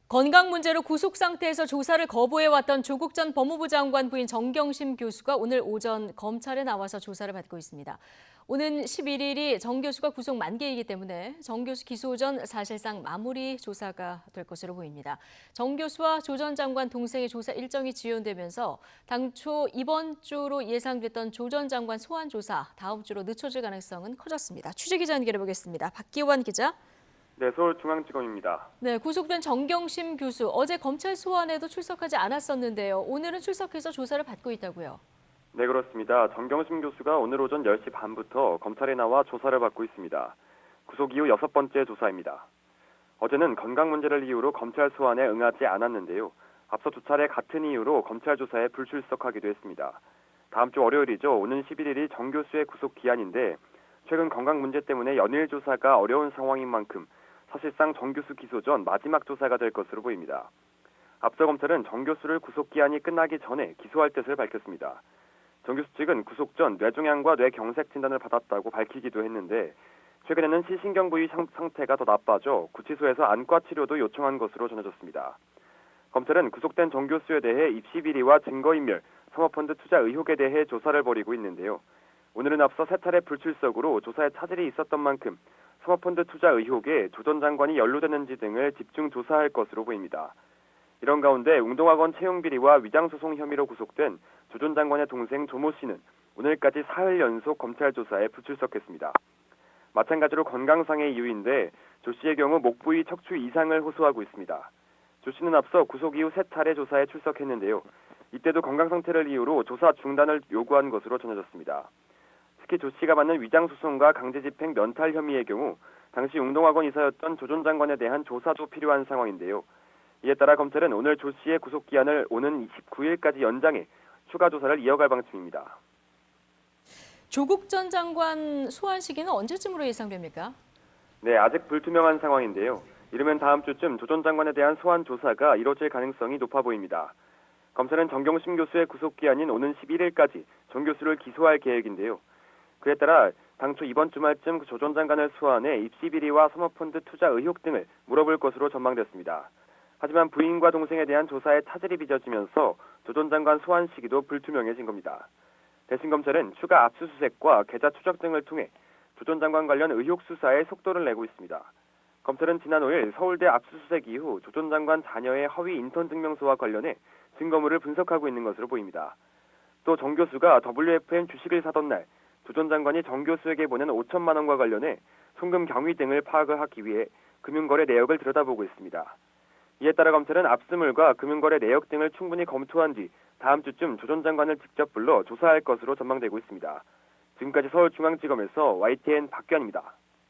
건강 문제로 구속 상태에서 조사를 거부해왔던 조국 전 법무부 장관 부인 정경심 교수가 오늘 오전 검찰에 나와서 조사를 받고 있습니다. 오는 11일이 정 교수가 구속 만기이기 때문에 정 교수 기소 전 사실상 마무리 조사가 될 것으로 보입니다. 정 교수와 조 전 장관 동생의 조사 일정이 지연되면서 당초 이번 주로 예상됐던 조 전 장관 소환 조사 다음 주로 늦춰질 가능성은 커졌습니다. 취재기자 연결해보겠습니다. 박기환 기자. 네, 서울중앙지검입니다. 네, 구속된 정경심 교수 어제 검찰 소환에도 출석하지 않았었는데요. 오늘은 출석해서 조사를 받고 있다고요. 네, 그렇습니다. 정경심 교수가 오늘 오전 10시 반부터 검찰에 나와 조사를 받고 있습니다. 구속 이후 6번째 조사입니다. 어제는 건강 문제를 이유로 검찰 소환에 응하지 않았는데요. 앞서 두 차례 같은 이유로 검찰 조사에 불출석하기도 했습니다. 다음 주 월요일이죠. 오는 11일이 정 교수의 구속 기한인데 최근 건강 문제 때문에 연일 조사가 어려운 상황인 만큼 사실상 정 교수 기소 전 마지막 조사가 될 것으로 보입니다. 앞서 검찰은 정 교수를 구속 기한이 끝나기 전에 기소할 뜻을 밝혔습니다. 정 교수 측은 구속 전 뇌종양과 뇌경색 진단을 받았다고 밝히기도 했는데 최근에는 시신경 부위 상태가 더 나빠져 구치소에서 안과 치료도 요청한 것으로 전해졌습니다. 검찰은 구속된 정 교수에 대해 입시 비리와 증거인멸, 사모펀드 투자 의혹에 대해 조사를 벌이고 있는데요. 오늘은 앞서 세 차례 불출석으로 조사에 차질이 있었던 만큼 사모펀드 투자 의혹에 조 전 장관이 연루됐는지 등을 집중 조사할 것으로 보입니다. 이런 가운데 웅동학원 채용 비리와 위장소송 혐의로 구속된 조 전 장관의 동생 조모 씨는 오늘까지 사흘 연속 검찰 조사에 불출석했습니다. 마찬가지로 건강상의 이유인데 조 씨의 경우 목 부위 척추 이상을 호소하고 있습니다. 조 씨는 앞서 구속 이후 세 차례 조사에 출석했는데요. 이때도 건강 상태를 이유로 조사 중단을 요구한 것으로 전해졌습니다. 특히 조 씨가 받는 위장소송과 강제집행 면탈 혐의의 경우 당시 웅동학원 이사였던 조 전 장관에 대한 조사도 필요한 상황인데요. 이에 따라 검찰은 오늘 조 씨의 구속기한을 오는 29일까지 연장해 추가 조사를 이어갈 방침입니다. 조국 전 장관 소환 시기는 언제쯤으로 예상됩니까? 네, 아직 불투명한 상황인데요. 이르면 다음 주쯤 조 전 장관에 대한 소환 조사가 이뤄질 가능성이 높아 보입니다. 검찰은 정경심 교수의 구속기한인 오는 11일까지 정 교수를 기소할 계획인데요. 그에 따라 당초 이번 주말쯤 조 전 장관을 소환해 입시 비리와 사모펀드 투자 의혹 등을 물어볼 것으로 전망됐습니다. 하지만 부인과 동생에 대한 조사에 차질이 빚어지면서 조 전 장관 소환 시기도 불투명해진 겁니다. 대신 검찰은 추가 압수수색과 계좌 추적 등을 통해 조 전 장관 관련 의혹 수사에 속도를 내고 있습니다. 검찰은 지난 5일 서울대 압수수색 이후 조 전 장관 자녀의 허위 인턴 증명서와 관련해 증거물을 분석하고 있는 것으로 보입니다. 또 정 교수가 WFM 주식을 사던 날 조 전 장관이 정 교수에게 보낸 5천만 원과 관련해 송금 경위 등을 파악을 하기 위해 금융거래 내역을 들여다보고 있습니다. 이에 따라 검찰은 압수물과 금융거래 내역 등을 충분히 검토한 뒤 다음 주쯤 조 전 장관을 직접 불러 조사할 것으로 전망되고 있습니다. 지금까지 서울중앙지검에서 YTN 박규환입니다.